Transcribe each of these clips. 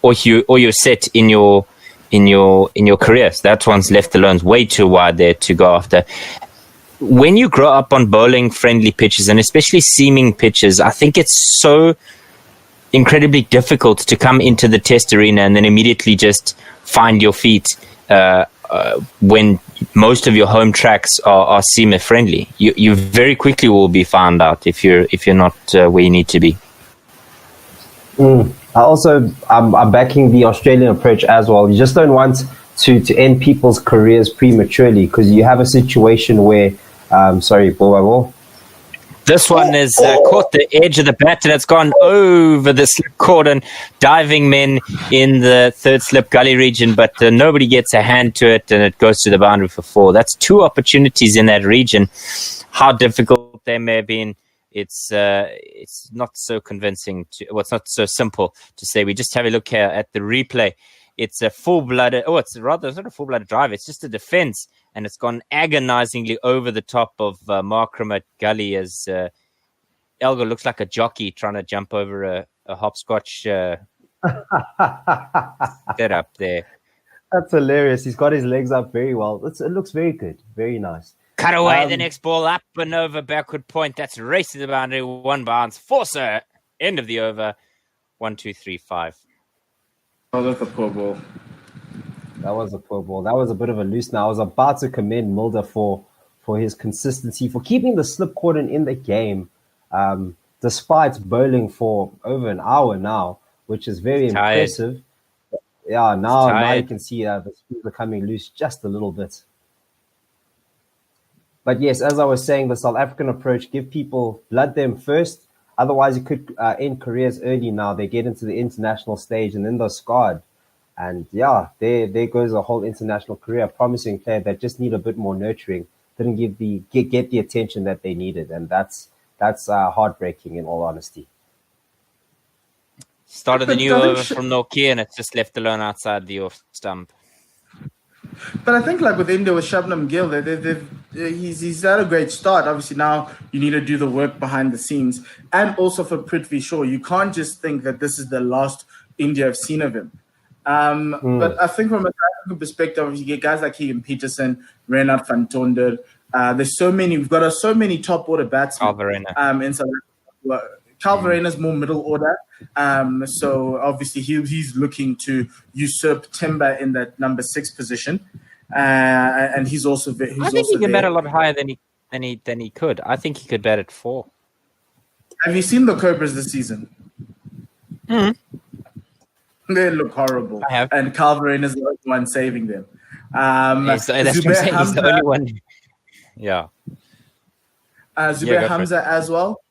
or you're set in your career. So that one's left alone way too wide there to go after. When you grow up on bowling friendly pitches, and especially seaming pitches, I think it's so incredibly difficult to come into the test arena and then immediately just find your feet when most of your home tracks are seamer friendly. You very quickly will be found out if you're not where you need to be. I'm backing the Australian approach as well. You just don't want to end people's careers prematurely, because you have a situation where, ball. This one has caught the edge of the bat and it's gone over the slip cord and diving men in the third slip gully region, but nobody gets a hand to it and it goes to the boundary for 4. That's 2 opportunities in that region. How difficult they may have been, it's not so convincing. It's not so simple to say. We just have a look here at the replay. It's a full-blooded. It's not a full-blooded drive. It's just a defense, and it's gone agonizingly over the top of Markram at gully as Elgar looks like a jockey trying to jump over a hopscotch set up there. That's hilarious. He's got his legs up very well. It looks very good. Very nice. Cut away the next ball, up and over backward point. That's race to the boundary. 1 bounce. Forcer. End of the over. 1, 2, 3, 5. Oh, that's a poor ball. That was a poor ball. That was a bit of a loose. Now, I was about to commend Mulder for his consistency, for keeping the slip cordon in the game, despite bowling for over an hour now, which is very impressive. Yeah, now you can see the speeds are coming loose just a little bit. But yes, as I was saying, the South African approach, give people, blood them first. Otherwise, you could end careers early now. They get into the international stage and then they're scarred. And yeah, there goes a whole international career. A promising player that just need a bit more nurturing, didn't get the attention that they needed. And that's heartbreaking, in all honesty. Started the new over from Nokia and it's just left alone outside the off stump. But I think, like with India, with Shabnam Gill, he's had a great start. Obviously, now you need to do the work behind the scenes. And also for Prithvi Shaw, you can't just think that this is the last India have seen of him. But I think from a African perspective, you get guys like Keegan Peterson, Reinhard van Tonder. There's so many. We've got so many top order batsmen in South Africa. Cal Verena's more middle order. So obviously he's looking to usurp Timber in that number 6 position. And he's also I think he can bat a lot higher than he could. I think he could bat at 4. Have you seen the Cobras this season? Mm-hmm. They look horrible. I have. And Cal Verena's the only one saving them. That's what I'm saying. He's the only one. Yeah. Zubair Hamza as well.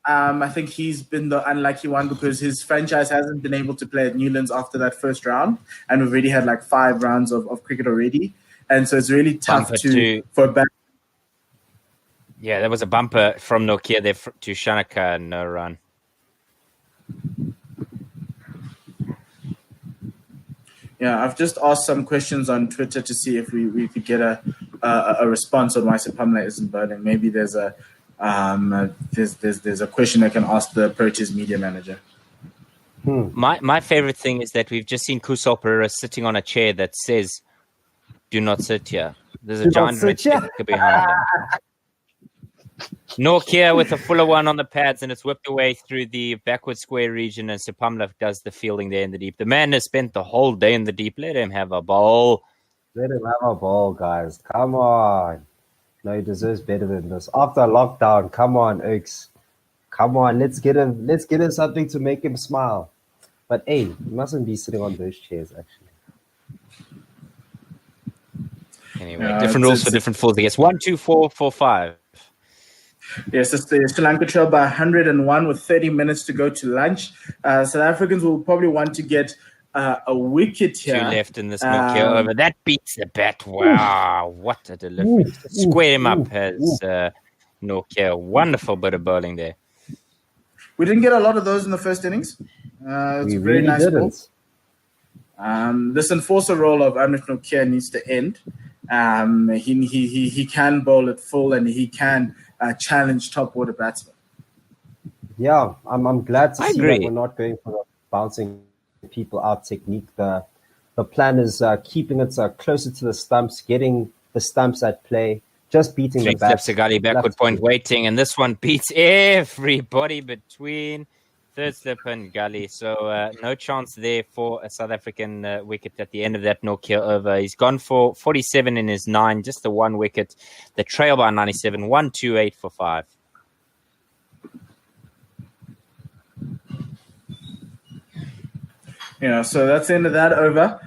I think he's been the unlucky one because his franchise hasn't been able to play at Newlands after that first round, and we've already had like 5 rounds of cricket already, and so it's really tough for back. Yeah, there was a bumper from Nokia there to Shanaka, no run. Yeah, I've just asked some questions on Twitter to see if we could get a response on why Sepamla isn't bowling. Maybe there's a question I can ask the Proteas media manager. My favorite thing is that we've just seen Kusal Pereira sitting on a chair that says, "Do not sit here." There's a giant red sticker behind him. Nokia with a fuller one on the pads, and it's whipped away through the backward square region, and Sepamla does the fielding there in the deep. The man has spent the whole day in the deep. Let him have a ball. Let him have a ball, guys. Come on. No, he deserves better than this. After lockdown, come on, Oaks. Come on, let's get him something to make him smile. But hey, he mustn't be sitting on those chairs, actually. Anyway, different rules for different falls. I guess 1, 2, 4, 4, 5. Yes, it's the Sri Lanka trail by 101 with 30 minutes to go to lunch. South Africans will probably want to get a wicket here. 2 left in this Nokia over. That beats the bat. Wow, what a delivery. Square him up as Nokia. Wonderful bit of bowling there. We didn't get a lot of those in the first innings. It's a very nice ball. This enforcer role of Amrit Nokia needs to end. He can bowl at full and he can challenge top order batsmen. Yeah, I'm glad to see that we're not going for the bouncing people out technique. The plan is keeping it closer to the stumps, getting the stumps at play, just beating Three the bat. steps to gully, backward point waiting, and this one beats everybody between third slip and gully. So no chance there for a South African wicket at the end of that Nokia over. He's gone for 47 in his 9, just the 1 wicket. The trail by 97, 128 for 5. Yeah, so that's the end of that over.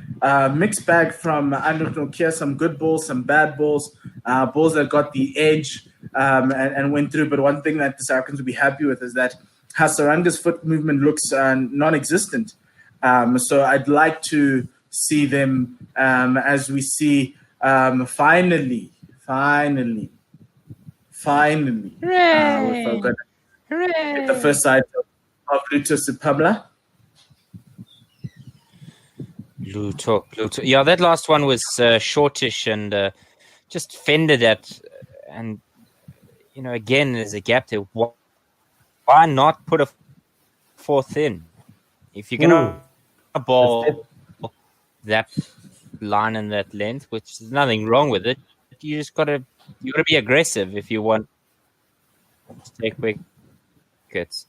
Mixed bag from Andrew Nokia, some good balls, some bad balls, balls that got the edge and went through. But one thing that the South Africans will be happy with is that Hasaranga's foot movement looks non-existent. So I'd like to see them as we see finally. We're going to get the first side of Luto Sipamla. Luto. Yeah, that last one was shortish and just fended at. And, again, there's a gap there. Why not put a 4th in? If you're going to ball that line and that length, which there's nothing wrong with it, you gotta be aggressive if you want to take wickets.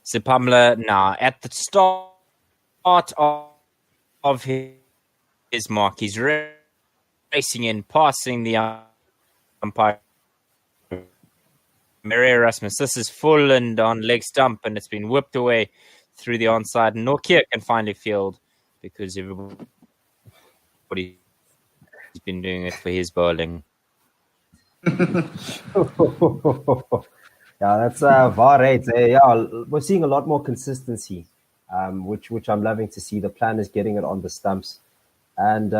Sipamla now at the start of his mark, he's racing in, passing the umpire. Mary Erasmus, this is full and on leg stump, and it's been whipped away through the onside. Nokia can finally field because everybody's been doing it for his bowling. Yeah, that's VAR 8. Yeah, we're seeing a lot more consistency, which I'm loving to see. The plan is getting it on the stumps. And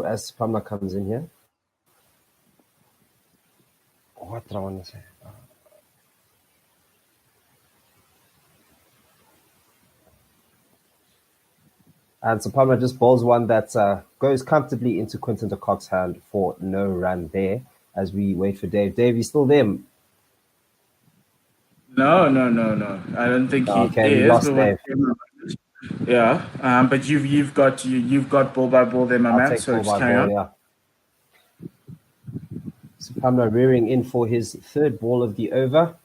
as Pamela comes in here. What did I want to say? And so Pamela just bowls one that goes comfortably into Quinton de Kock's hand for no run there as we wait for Dave. Dave, you still there? No. I don't think he is. Lost Dave. Yeah, but you've got ball by ball there, my man. So just carry on. Yeah. So Pamela rearing in for his 3rd ball of the over.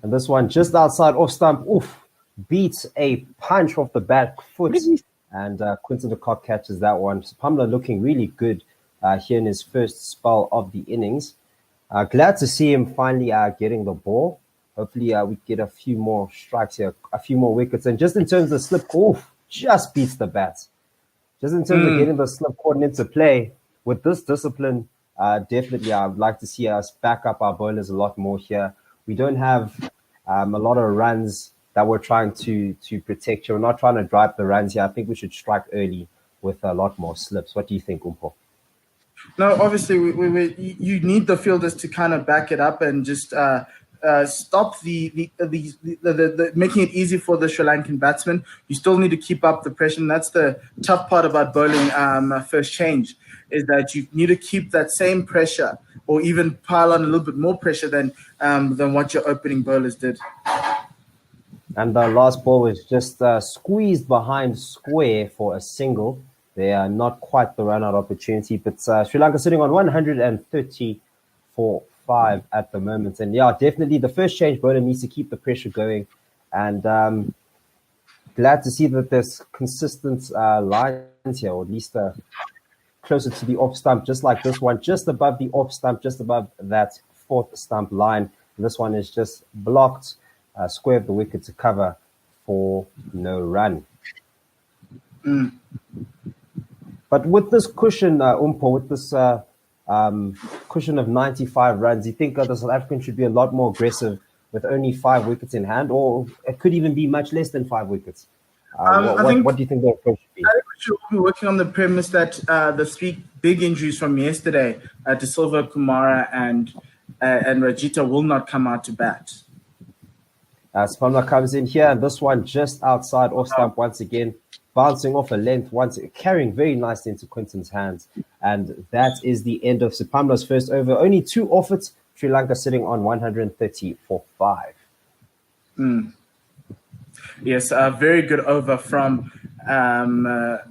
And this one just outside off stump. Oof. Beats a punch off the back foot. And Quinton de Kock catches that one. So Pamela looking really good here in his first spell of the innings. Glad to see him finally getting the ball. Hopefully we get a few more strikes here, a few more wickets. And just in terms of slip, just beats the bat. Just in terms of getting the slip caught into play, with this discipline, definitely I would like to see us back up our bowlers a lot more here. We don't have a lot of runs that we're trying to protect here. We're not trying to drive the runs here. I think we should strike early with a lot more slips. What do you think, Umpo? No, obviously, you need the fielders to kind of back it up and just stop the making it easy for the Sri Lankan batsmen. You still need to keep up the pressure, and that's the tough part about bowling first change, is that you need to keep that same pressure or even pile on a little bit more pressure than what your opening bowlers did. And the last ball was just squeezed behind square for a single. They are not quite the run-out opportunity, but Sri Lanka sitting on 130 for 5 at the moment. And yeah, definitely the first change bowler needs to keep the pressure going. And glad to see that there's consistent lines here, or at least closer to the off stump, just like this one, just above the off stump, just above that 4th stump line. And this one is just blocked, square of the wicket to cover for no run. But with this cushion, Umpo, with this cushion of 95 runs, you think the South African should be a lot more aggressive with only 5 wickets in hand, or it could even be much less than 5 wickets? What do you think the approach should be? I think we should be working on the premise that the 3 big injuries from yesterday, De Silva, Kumara, and Rajita will not come out to bat. Spamla comes in here, and this one just outside off stump once again, bouncing off a length, once carrying very nicely into Quinton's hands. And that is the end of Sipamla's first over. Only 2 off it, Sri Lanka sitting on 130 for 5. Yes, a very good over from Luto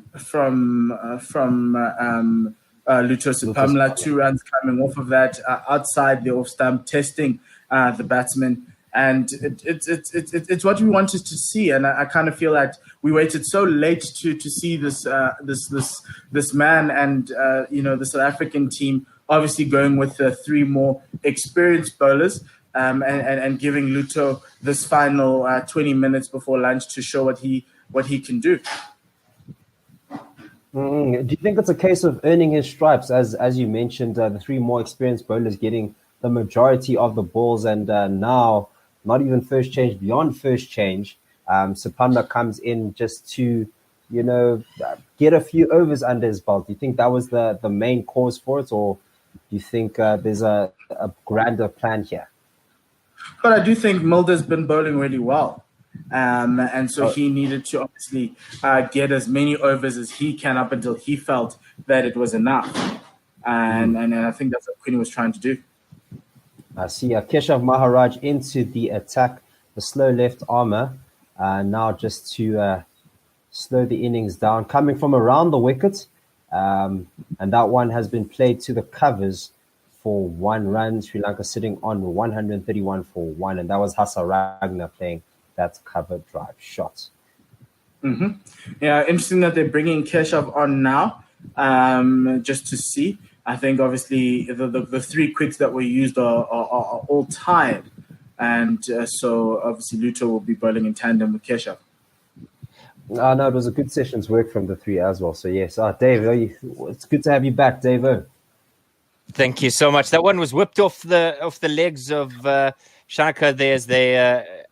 Sipamla. 2 runs coming off of that outside the off stump, testing the batsman. And it's what we wanted to see, and I kind of feel that we waited so late to see this man and the South African team obviously going with 3 more experienced bowlers and giving Luto this final 20 minutes before lunch to show what he can do. Do you think it's a case of earning his stripes, as you mentioned, the 3 more experienced bowlers getting the majority of the balls, and now not even first change, beyond first change, Sipamla comes in just to, get a few overs under his belt? Do you think that was the main cause for it, or do you think there's a grander plan here? But I do think Mulder's been bowling really well. And so he needed to obviously get as many overs as he can up until he felt that it was enough. And I think that's what Quinn was trying to do. I see Keshav Maharaj into the attack, the slow left armour, now just to slow the innings down, coming from around the wicket. And that one has been played to the covers for 1 run. Sri Lanka sitting on 131 for 1. And that was Hasaragna playing that cover drive shot. Yeah, interesting that they're bringing Keshav on now, just to see. I think obviously the 3 quicks that were used are all tied, and so obviously Luto will be bowling in tandem with Keshav. No, it was a good session's work from the 3 as well. So yes, Dave, it's good to have you back, Dave. Thank you so much. That one was whipped off the legs of Shanaka there as they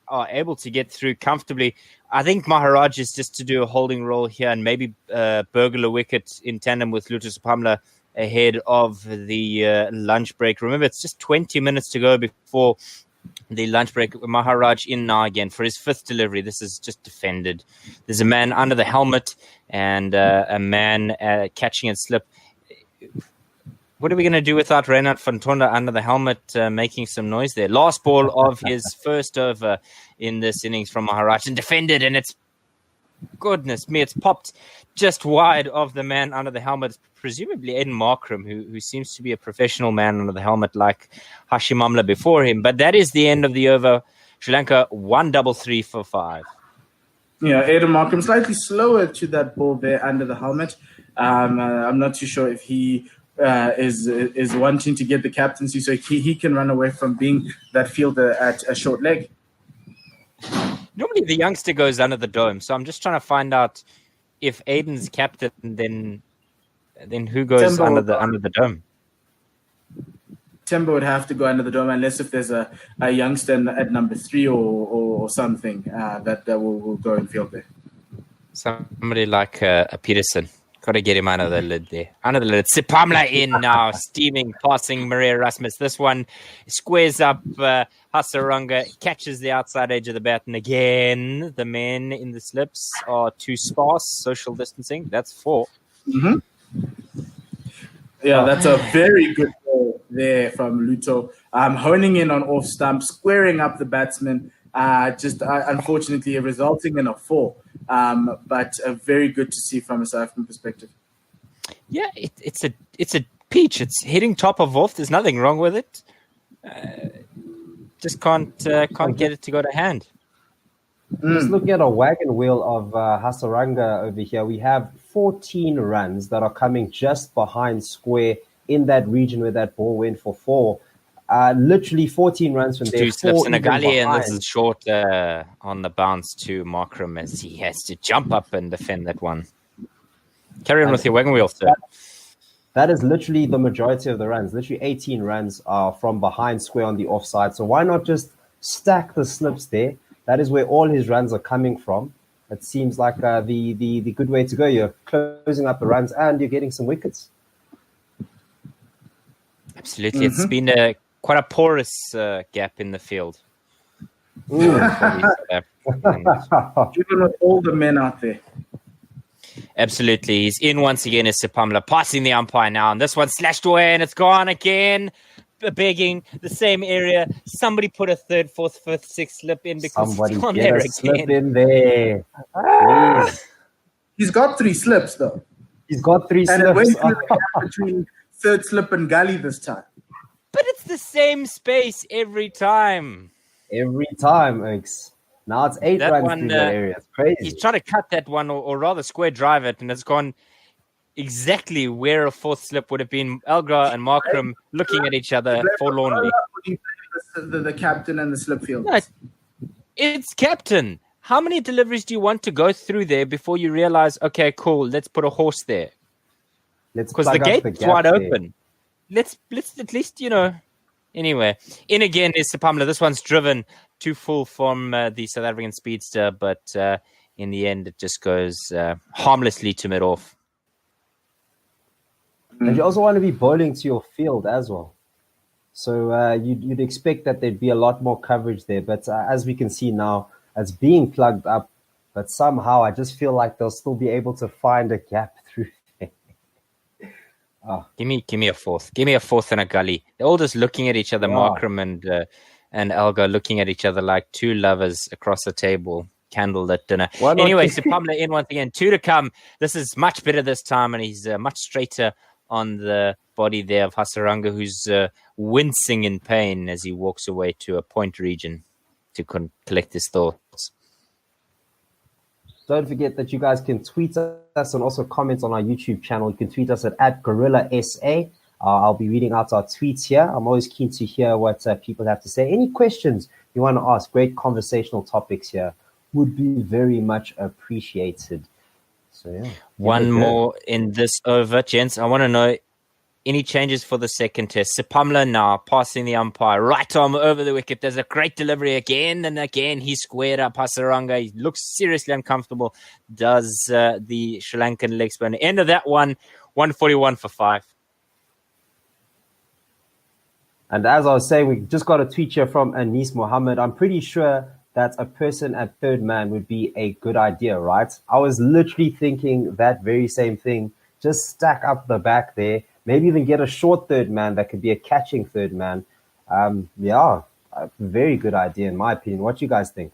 are able to get through comfortably. I think Maharaj is just to do a holding role here and maybe burgle a wicket in tandem with Luto Sipamla ahead of the lunch break. Remember, it's just 20 minutes to go before the lunch break. Maharaj in now again for his 5th delivery. This is just defended. There's a man under the helmet and a man catching and slip. What are we going to do without Reinhard van Tonder under the helmet making some noise there? Last ball of his first over in this innings from Maharaj and defended, and it's goodness me, it's popped just wide of the man under the helmet, presumably Aiden Markram, who seems to be a professional man under the helmet like Hashim Amla before him. But that is the end of the over. Sri Lanka 133 for 5. Yeah, Aiden Markram slightly slower to that ball there under the helmet. I'm not too sure if he is wanting to get the captaincy so he can run away from being that fielder at a short leg. Normally the youngster goes under the dome, so I'm just trying to find out if Aiden's captain, then who goes under the dome? Temba would have to go under the dome unless if there's a youngster at number 3 or something that will go and field there. Somebody like a Peterson. Got to get him under the lid there. Under the lid. Sipamla in now, steaming, passing Maria Rasmus. This one squares up Hasaranga, catches the outside edge of the bat. And again, the men in the slips are too sparse. Social distancing. That's 4. Yeah, that's a very good ball there from Luto. Honing in on off stump, squaring up the batsman. Just unfortunately resulting in a 4. But very good to see from a South African perspective. Yeah, it's a peach. It's hitting top of off. There's nothing wrong with it. Just can't get it to go to hand. Just looking at a wagon wheel of Hasaranga over here, we have 14 runs that are coming just behind square in that region where that ball went for 4. Literally 14 runs from there. 2 slips in a gully, and this is short on the bounce to Markram as he has to jump up and defend that one. Carry on with your wagon wheel, sir. That is literally the majority of the runs. Literally 18 runs are from behind square on the offside. So why not just stack the slips there? That is where all his runs are coming from. It seems like the good way to go. You're closing up the runs and you're getting some wickets. Absolutely. It's been quite a porous gap in the field. Even with all the men out there. Absolutely. He's in once again as Sipamla, passing the umpire now. And this one slashed away and it's gone again. begging the same area. Somebody put a third, fourth, fifth, sixth slip in because Somebody it's gone get there a again. slip in there, please. He's got 3 slips though, He's got 3 and it went slips. through the gap between third slip and gully this time. But it's the same space every time. Every time, Oaks. Now it's 8 That runs one, through that area. It's crazy. He's trying to cut that one, or rather square drive it, and it's gone exactly where a fourth slip would have been. Elgar and Markram looking at each other forlornly. The captain and the slip field. No, it's captain. How many deliveries do you want to go through there before you realize, okay, cool, let's put a horse there? Because the gate's wide open. Let's at least, Anyway, in again is Sepamla. This one's driven too full from the South African speedster, but in the end, it just goes harmlessly to mid-off. And you also want to be bowling to your field as well. So you'd expect that there'd be a lot more coverage there. But as we can see now, it's being plugged up. But somehow I just feel like they'll still be able to find a gap through there. Give me a fourth. Give me a fourth and a gully. They're all just looking at each other, Markram and Elgar looking at each other like two lovers across a table, candlelit dinner. Anyway, Sepamla in once again. 2 to come. This is much better this time, and he's much straighter on the body there of Hasaranga, who's wincing in pain as he walks away to a point region to collect his thoughts. Don't forget that you guys can tweet us and also comment on our YouTube channel. You can tweet us at GorillaSA. I'll be reading out our tweets here. I'm always keen to hear what people have to say. Any questions you want to ask, great conversational topics here would be very much appreciated. So, yeah. One more in this over, gents. I want to know any changes for the second test. Sepamla now passing the umpire, right arm over the wicket. There's a great delivery again and again. He squared up Hasaranga. He looks seriously uncomfortable. Does the Sri Lankan leg spin. End of that one, 141 for 5. And as I was saying, we just got a tweet here from Anis Mohammed. I'm pretty sure that a person at third man would be a good idea, right? I was literally thinking that very same thing. Just stack up the back there. Maybe even get a short third man that could be a catching third man. A very good idea in my opinion. What do you guys think?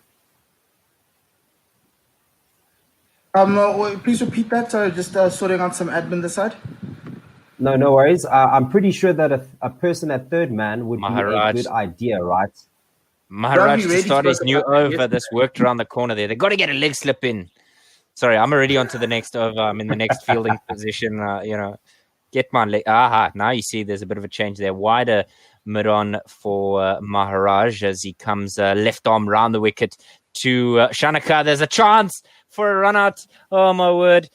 Please repeat that. Sorry, just sorting out some admin this side. No worries. I'm pretty sure that a person at third man would be a good idea, right? Maharaj to start his new over. This worked around the corner there. They've got to get a leg slip in. Sorry, I'm already on to the next over. I'm in the next fielding position. Get my leg. Now you see there's a bit of a change there. Wider mid-on for Maharaj as he comes left arm round the wicket to Shanaka. There's a chance for a run out. Oh, my word.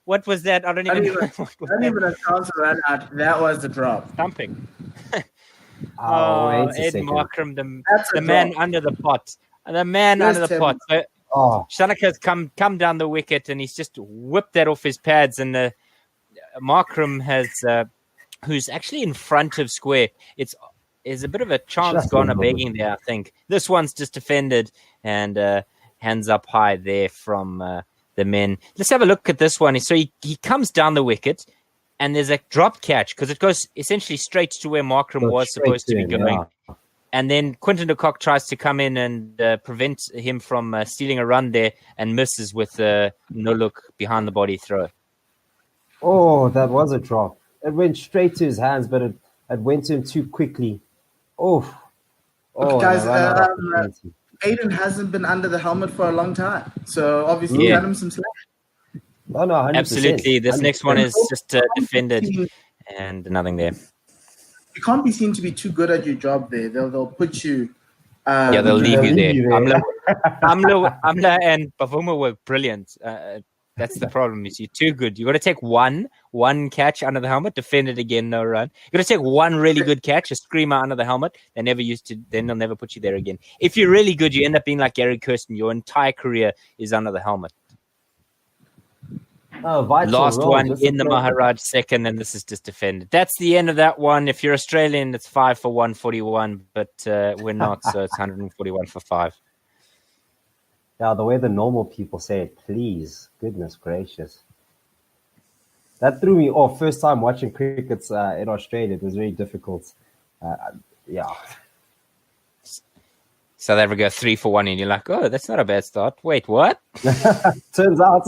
What was that? I don't even know. Not even a chance to run out. That was the drop. Thumping. Ed Markram, the man under the pot. The man under the pot. So, Shanaka's come down the wicket and he's just whipped that off his pads. And Markram has, who's actually in front of square. Is a bit of a chance gone begging there, I think. This one's just defended and hands up high there from the men. Let's have a look at this one. So he comes down the wicket and there's a drop catch because it goes essentially straight to where Markram was supposed to be going. Yeah. And then Quinton de Kock tries to come in and prevent him from stealing a run there and misses with no look behind the body throw. Oh, that was a drop. It went straight to his hands, but it went to him too quickly. Guys, Aiden hasn't been under the helmet for a long time, so obviously cut him some slack. Oh, no, 100%. Absolutely. This 100%. Next one is just defended and nothing there. You can't be seen to be too good at your job there. They'll put you. They'll leave you there. Amla and Bavuma were brilliant. That's the problem. Is you're too good. You got to take one catch under the helmet, defend it again, no run. You got to take one really good catch, a screamer under the helmet. Then they'll never put you there again. If you're really good, you end up being like Gary Kirsten. Your entire career is under the helmet. Last one in the Maharaj second, and this is just defended. That's the end of that one. If you're Australian, it's 5 for 141, but we're not, so it's 141 for 5. Yeah, the way the normal people say it, please. Goodness gracious. That threw me off. First time watching cricket in Australia, it was very difficult. Yeah. South Africa 3-1, and you're like, oh, that's not a bad start. Wait, what? Turns out.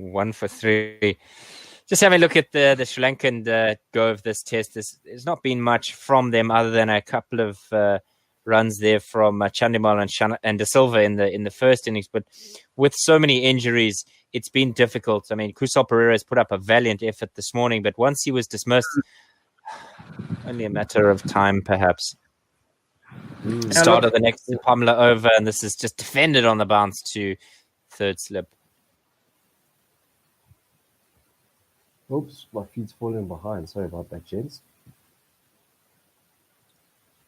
1-for-3. Just having a look at the Sri Lankan go of this test. There's not been much from them other than a couple of runs there from Chandimal and De Silva in the first innings. But with so many injuries, it's been difficult. I mean, Kusal Pereira has put up a valiant effort this morning, but once he was dismissed, only a matter of time, perhaps. Start of the next Pamela over, and this is just defended on the bounce to third slip. Oops, my feet's falling behind. Sorry about that, gents.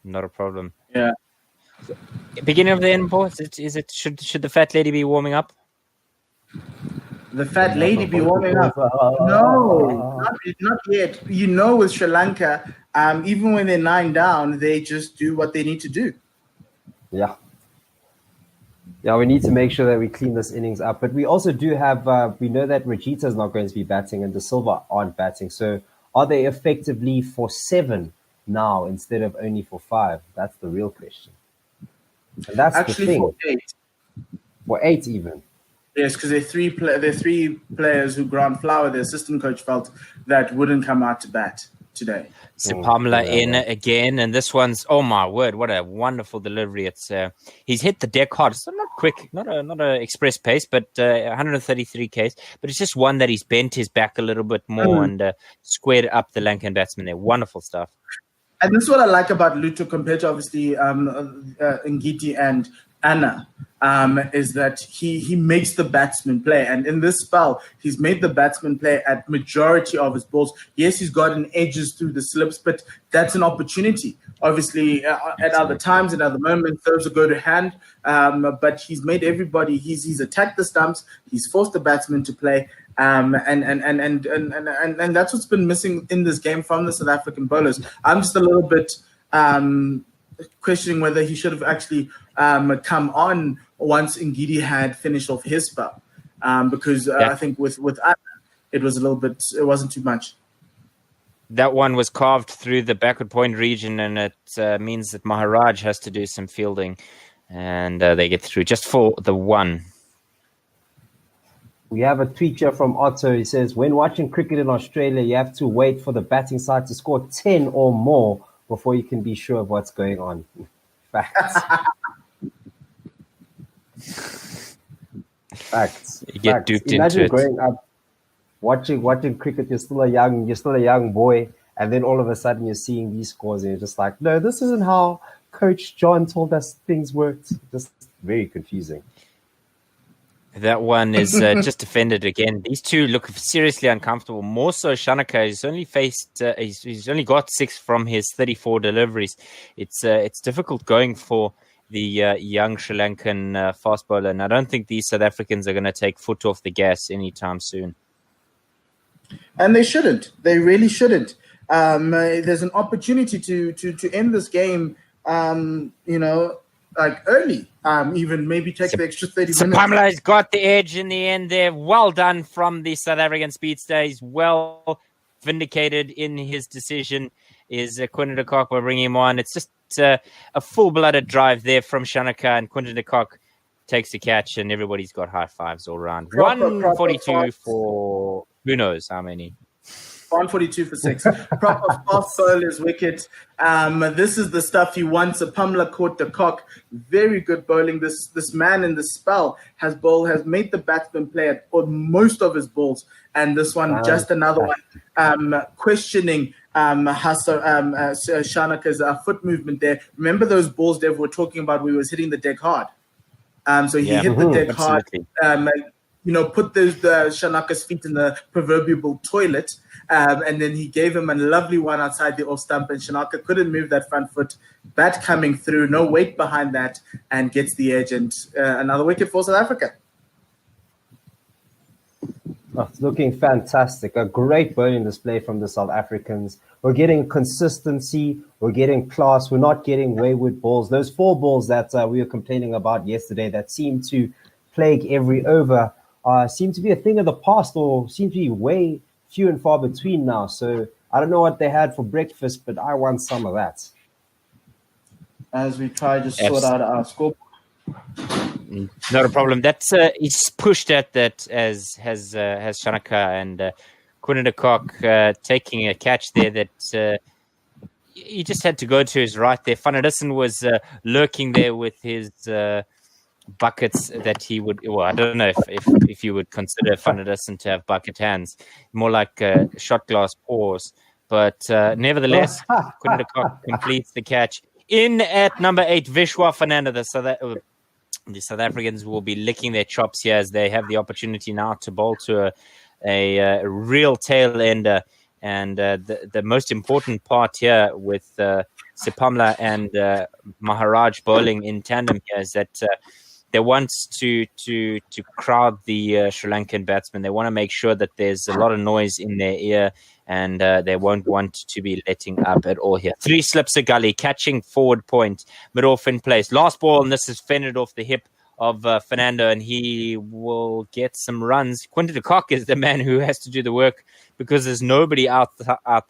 Not a problem. Yeah. Beginning of the end, boys. Should the fat lady be warming up? The fat lady be warming up? No, not yet. You know, with Sri Lanka, even when they're 9 down, they just do what they need to do. Yeah. Yeah, we need to make sure that we clean this innings up. But we also do have, we know that Rajita is not going to be batting and De Silva aren't batting. So are they effectively for 7 now instead of only for 5? That's the real question. And that's actually the thing. For 8. For 8 even. Yes, because they're three players who Grant Flower, the assistant coach, felt that wouldn't come out to bat today. So Pamela in again, and this one's, oh my word, what a wonderful delivery! It's he's hit the deck hard. So not quick, not a express pace, but 133 k's. But it's just one that he's bent his back a little bit more and squared up the Lankan batsman there. Wonderful stuff. And this is what I like about Luto compared to obviously Ngiti and Anna, is that he makes the batsman play. And in this spell, he's made the batsman play at majority of his balls. Yes, he's gotten edges through the slips, but that's an opportunity. Obviously, at other times and other moments, those will go to hand. But he's made everybody, he's attacked the stumps, he's forced the batsman to play. And that's what's been missing in this game from the South African bowlers. I'm just a little bit questioning whether he should have actually come on once Ngidi had finished off his spell, because I think with Anna, it wasn't too much. That one was carved through the backward point region, and it means that Maharaj has to do some fielding, and they get through just for the one. We have a tweet here from Otto. He says, when watching cricket in Australia, you have to wait for the batting side to score 10 or more before you can be sure of what's going on. Facts. Facts. You get duped Imagine into it. growing up, watching cricket, you're still a young boy, and then all of a sudden you're seeing these scores and you're just like, no, this isn't how Coach John told us things worked. Just very confusing. That one is just defended again. These two look seriously uncomfortable. More so, Shanaka. He's only faced. He's only got 6 from his 34 deliveries. It's difficult going for the young Sri Lankan fast bowler, and I don't think these South Africans are going to take foot off the gas anytime soon. And they shouldn't. They really shouldn't. There's an opportunity to end this game. Like early, even maybe take the extra 30 minutes. Pamela's got the edge in the end there. Well done from the South African speedster. He's well vindicated in his decision. Is Quinton de Kock will bring him on. It's just a full-blooded drive there from Shanaka, and Quinton de Kock takes the catch, and everybody's got high fives all around. 142 for who knows how many. 142 for 6. Proper fast bowler's wicket. This is the stuff he wants. Pamela caught the cock. Very good bowling. This man in the spell has made the batsman play at most of his balls. And this one, just another one, questioning Shanaka's foot movement there. Remember those balls Dev were talking about where he was hitting the deck hard? So he hit the deck hard. Put the Shanaka's feet in the proverbial toilet. And then he gave him a lovely one outside the off stump, and Shanaka couldn't move that front foot. Bat coming through, no weight behind that, and gets the edge, and another wicket for South Africa. Oh, it's looking fantastic. A great bowling display from the South Africans. We're getting consistency. We're getting class. We're not getting wayward balls. Those 4 balls that we were complaining about yesterday that seem to plague every over seem to be a thing of the past, or seem to be way few and far between now. So I don't know what they had for breakfast, but I want some of that. As we try to sort out our score. Not a problem. That's he's pushed at that as has Shanaka and Quinn de Kock taking a catch there that he just had to go to his right there. Van Addison was lurking there with his buckets that he would. Well, I don't know if you would consider Van Addison to have bucket hands, more like shot glass paws. But nevertheless, Quinn de Kock completes the catch. In at number 8, Vishwa Fernando, the South Africans will be licking their chops here as they have the opportunity now to bowl to a real tail ender. And the most important part here with Sipamla and Maharaj bowling in tandem here is that they want to crowd the Sri Lankan batsmen. They want to make sure that there's a lot of noise in their ear, and they won't want to be letting up at all here. 3 slips a gully, catching forward point, mid-off in place. Last ball, and this is fended off the hip of Fernando, and he will get some runs. Quinton de Kock is the man who has to do the work because there's nobody out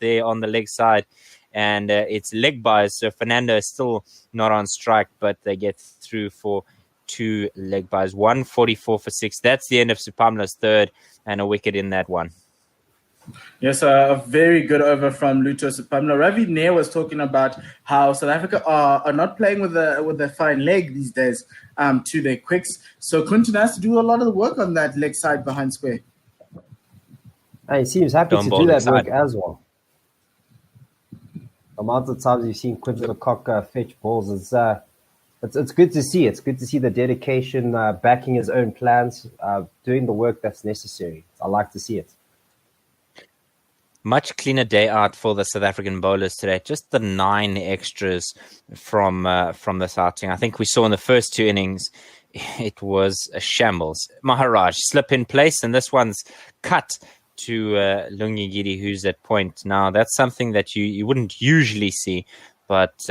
there on the leg side, and it's leg buys, so Fernando is still not on strike, but they get through for 2 leg buys. 144 for 6. That's the end of Supamla's third, and a wicket in that one. Yes, a very good over from Luto Supamla. Ravi Nair was talking about how South Africa are not playing with a fine leg these days to their quicks. So Quinton has to do a lot of the work on that leg side behind square. He seems happy to do that work as well. The amount of times you've seen Quinton de Kock fetch balls, it's good to see. It's good to see the dedication, backing his own plans, doing the work that's necessary. I like to see it. Much cleaner day out for the South African bowlers today. Just the 9 extras from this outing. I think we saw in the first 2 innings, it was a shambles. Maharaj slip in place, and this one's cut to Lungigiri, who's at point. Now, that's something that you wouldn't usually see, but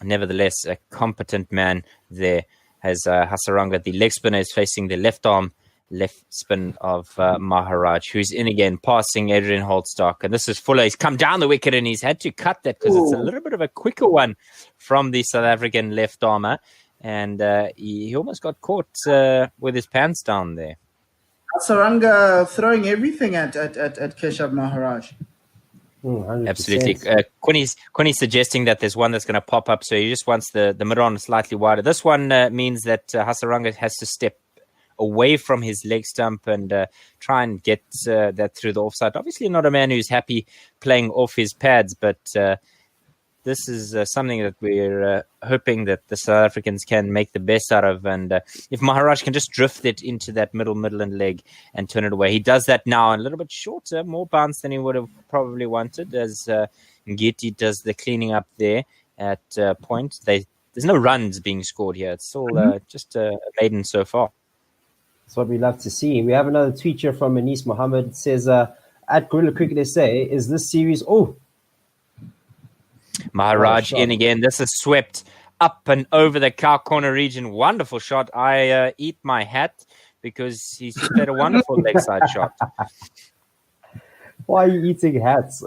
nevertheless, a competent man there has Hasaranga. The leg spinner is facing the left arm, left spin of Maharaj, who's in again, passing Adrian Holtstock. And this is Fuller. He's come down the wicket and he's had to cut that because it's a little bit of a quicker one from the South African left armer. And he almost got caught with his pants down there. Saranga throwing everything at Keshav Maharaj. 100%. Absolutely. Quinny's suggesting that there's one that's going to pop up, so he just wants the mid-on slightly wider. This one means that Hasaranga has to step away from his leg stump and try and get that through the offside. Obviously not a man who's happy playing off his pads, but this is something that we're hoping that the South Africans can make the best out of. And if Maharaj can just drift it into that midland leg and turn it away. He does that now, a little bit shorter, more bounce than he would have probably wanted, as Ngiti does the cleaning up there at point. There's no runs being scored here. It's all just a maiden so far. That's what we love to see. We have another tweet here from Anis Mohammed. It says, at Gorilla Cricket SA, is this series... Maharaj in again. This is swept up and over the cow corner region. Wonderful shot. I eat my hat because he's just had a wonderful leg side shot. Why are you eating hats?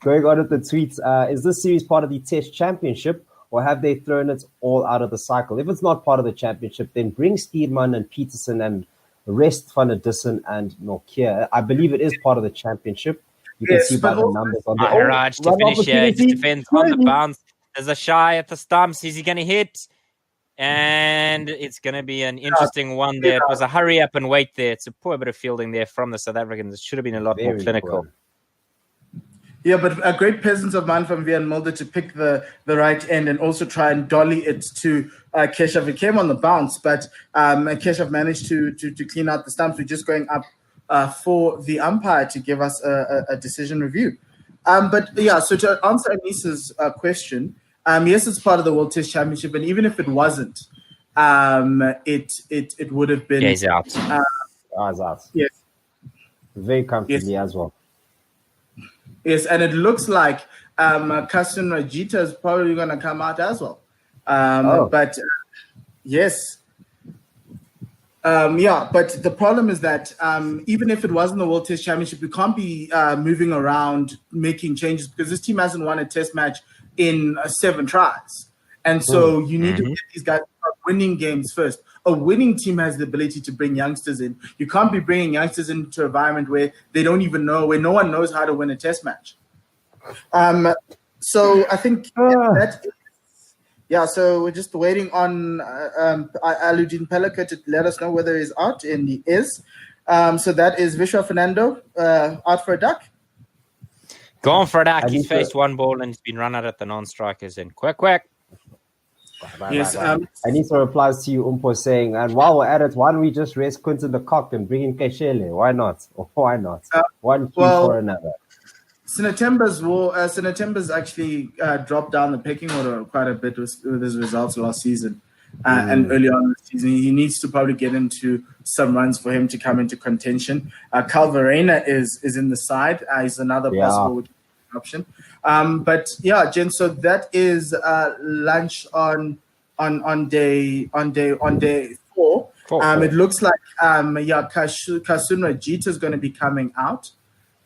Going on with the tweets, is this series part of the Test Championship or have they thrown it all out of the cycle? If it's not part of the championship, then bring Steedman and Peterson and rest Van Addison and Nokia. I believe it is part of the championship. You can see by the numbers on the Maharaj to finish here. He just defends on the bounce. There's a shy at the stumps. Is he going to hit? And it's going to be an interesting one there. It was a hurry up and wait there. It's a poor bit of fielding there from the South Africans. It should have been a lot more clinical. Poor. Yeah, but a great presence of mind from Vian Mulder to pick the right end and also try and dolly it to Keshav. It came on the bounce, but Keshav managed to clean out the stumps. We're just going up for the umpire to give us a decision review. But yeah, so to answer Anis's question, yes, it's part of the World Test Championship, and even if it wasn't, it would have been. Yeah, he's out. He's out. Yes, very comfortably as well. Yes, and it looks like Kassim Rajita is probably going to come out as well. But yes. But the problem is that even if it wasn't the World Test Championship, we can't be moving around, making changes, because this team hasn't won a test match in 7 tries. And so you need to get these guys winning games first. A winning team has the ability to bring youngsters in. You can't be bringing youngsters into an environment where they don't even know, where no one knows how to win a test match. So I think that... Yeah, so we're just waiting on Aludin Pellica to let us know whether he's out, and he is. So that is Vishwa Fernando out for a duck. Gone for a duck. He's faced one ball and he's been run out at the non-strikers in. Quack. Yes. Anissa replies to you, Umpo, saying, and while we're at it, why don't we just rest Quinton the Cock and bring in Keshele? Why not? Or why not? One key for another. Sinetemba's actually dropped down the pecking order quite a bit with his results last season and early on in the season. He needs to probably get into some runs for him to come into contention. Calvarena is in the side. He's another possible option. But yeah, Jen. So that is lunch on day 4. It looks like Kasunra Jita is going to be coming out.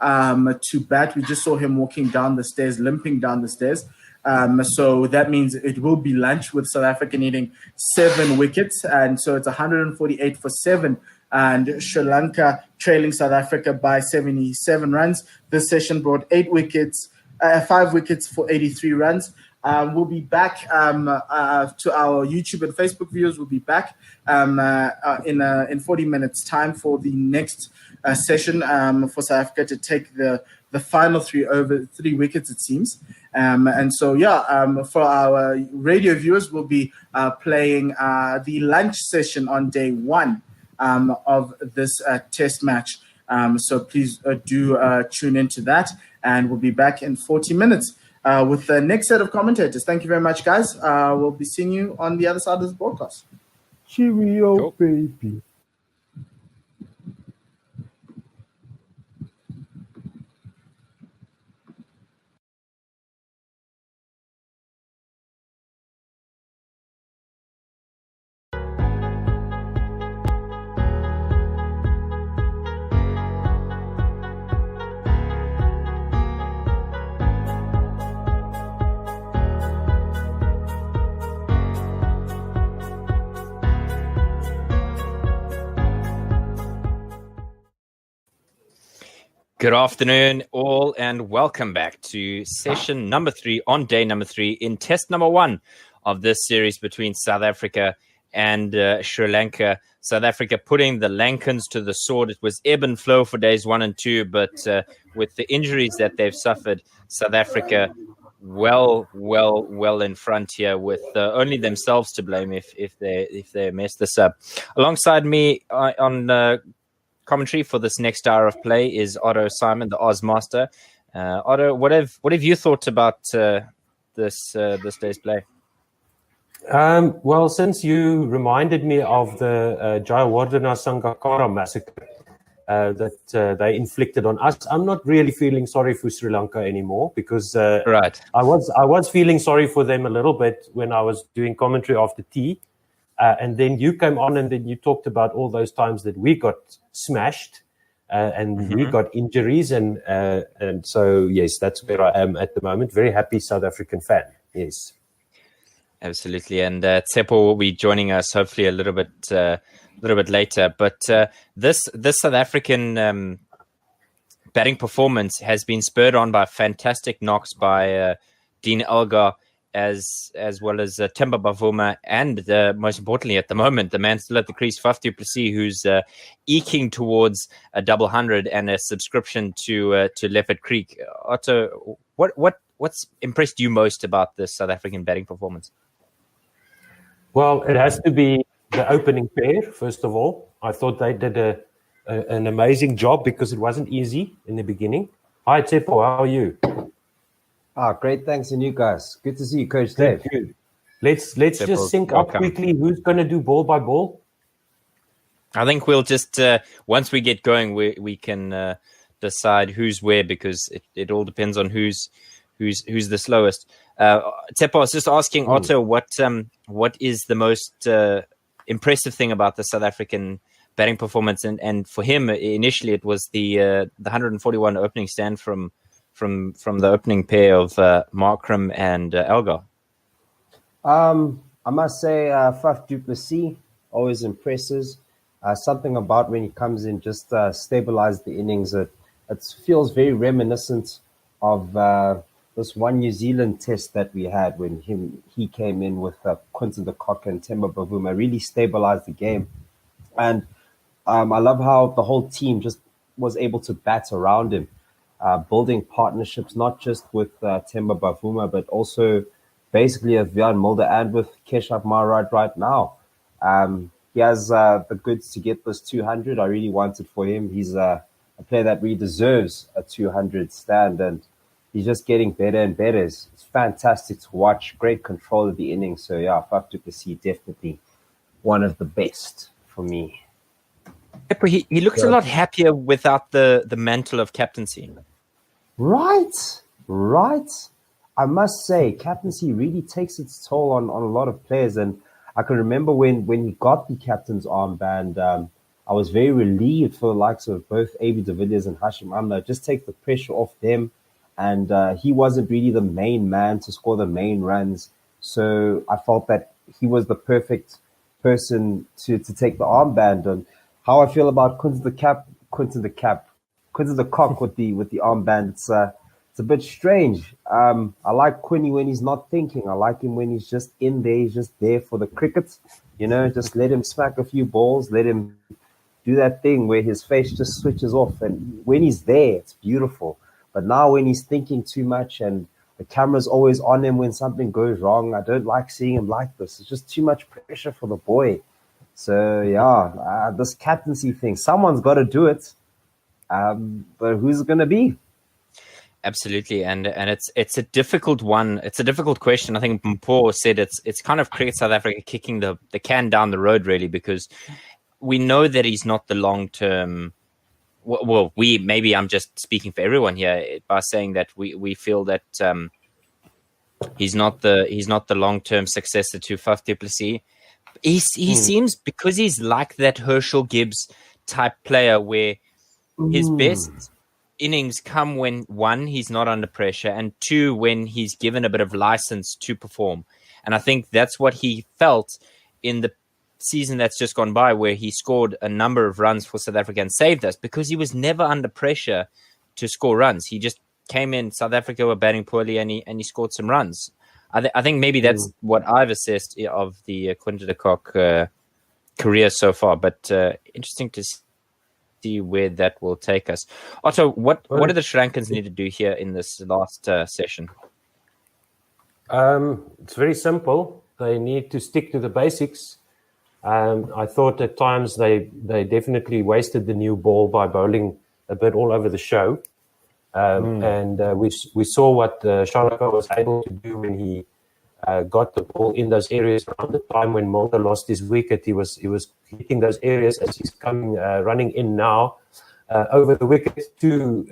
To bat. We just saw him walking down the stairs, limping down the stairs. So that means it will be lunch with South Africa needing 7 wickets. And so it's 148 for 7. And Sri Lanka trailing South Africa by 77 runs. This session brought 5 wickets for 83 runs. We'll be back to our YouTube and Facebook viewers. We'll be back in 40 minutes time for the next session for South Africa to take the final 3 wickets, it seems. And so, for our radio viewers, we'll be playing the lunch session on day 1 of this test match. So please do tune into that, and we'll be back in 40 minutes with the next set of commentators. Thank you very much, guys. We'll be seeing you on the other side of this broadcast. Cheerio, baby. Good afternoon, all, and welcome back to session number 3 on day number 3 in test number 1 of this series between South Africa and Sri Lanka. South Africa putting the Lankans to the sword. It was ebb and flow for days 1 and 2, but with the injuries that they've suffered, South Africa well in front here, with only themselves to blame if they mess this up. Alongside me on commentary for this next hour of play is Otto Simon, the Oz Master. Otto, what have you thought about this day's play? Well, since you reminded me of the Jayawardena Sangakkara massacre that they inflicted on us, I'm not really feeling sorry for Sri Lanka anymore, because right. I was feeling sorry for them a little bit when I was doing commentary after tea. And then you came on and then you talked about all those times that we got smashed and we got injuries. And so, yes, that's where I am at the moment. Very happy South African fan. Yes. Absolutely. And Tsepo will be joining us hopefully a little bit later. But this South African batting performance has been spurred on by fantastic knocks by Dean Elgar, as well as Themba Bavuma, and most importantly at the moment, the man still at the crease, Faf du Plessis, who's eking towards a double 100 and a subscription to Leopard Creek. Otto, what's impressed you most about this South African batting performance? Well, it has to be the opening pair, first of all. I thought they did an amazing job because it wasn't easy in the beginning. Hi, Tsepo, how are you? Great. Thanks, and you guys. Good to see you, Coach Dave. Good. Let's just sync up quickly. Who's going to do ball by ball? I think we'll just once we get going, we can decide who's where, because it all depends on who's the slowest. Tsepo, I was just asking Otto what is the most impressive thing about the South African batting performance, and for him initially it was the 141 opening stand from the opening pair of Markram and Elgar. I must say, Faf du Plessis always impresses. Something about when he comes in just stabilize the innings. It feels very reminiscent of this one New Zealand test that we had when he came in with Quinton de Kock and Temba Bavuma, really stabilized the game. And I love how the whole team just was able to bat around him, building partnerships, not just with Temba Bavuma, but also basically with Vian Mulder and with Keshav Maharaj right now. He has the goods to get this 200. I really want it for him. He's a player that really deserves a 200 stand, and he's just getting better and better. It's fantastic to watch. Great control of the innings. So, yeah, Faf du Plessis definitely one of the best for me. He looks a lot happier without the mantle of captaincy. Right. I must say, captaincy really takes its toll on a lot of players. And I can remember when he got the captain's armband, I was very relieved for the likes of both A.B. de Villiers and Hashim Amla. Just take the pressure off them. And he wasn't really the main man to score the main runs. So I felt that he was the perfect person to take the armband. And how I feel about Quinton de Kock with the armband, it's a bit strange. I like Quinny when he's not thinking. I like him when he's just in there. He's just there for the cricket. Just let him smack a few balls. Let him do that thing where his face just switches off. And when he's there, it's beautiful. But now when he's thinking too much and the camera's always on him when something goes wrong, I don't like seeing him like this. It's just too much pressure for the boy. So, yeah, this captaincy thing, someone's got to do it. But who's it going to be? Absolutely, and it's a difficult one. It's a difficult question. I think Mpho said it's kind of Cricket South Africa kicking the can down the road, really, because we know that he's not the long term. Well, maybe I'm just speaking for everyone here by saying that we feel that he's not the long term successor to Faf du Plessis. He seems, because he's like that Herschel Gibbs type player where his best innings come when, one, he's not under pressure, and two, when he's given a bit of license to perform. And I think that's what he felt in the season that's just gone by, where he scored a number of runs for South Africa and saved us, because he was never under pressure to score runs. He just came in, South Africa were batting poorly, and he scored some runs. I think maybe that's what I've assessed of the Quinton de Kock career so far, but interesting to see where that will take us. Otto, what do the Sri Lankans need to do here in this last session? It's very simple. They need to stick to the basics. I thought at times they definitely wasted the new ball by bowling a bit all over the show. And we saw what Shanaka was able to do when he got the ball in those areas. Around the time when Mulder lost his wicket, he was hitting those areas as he's coming running in now over the wicket to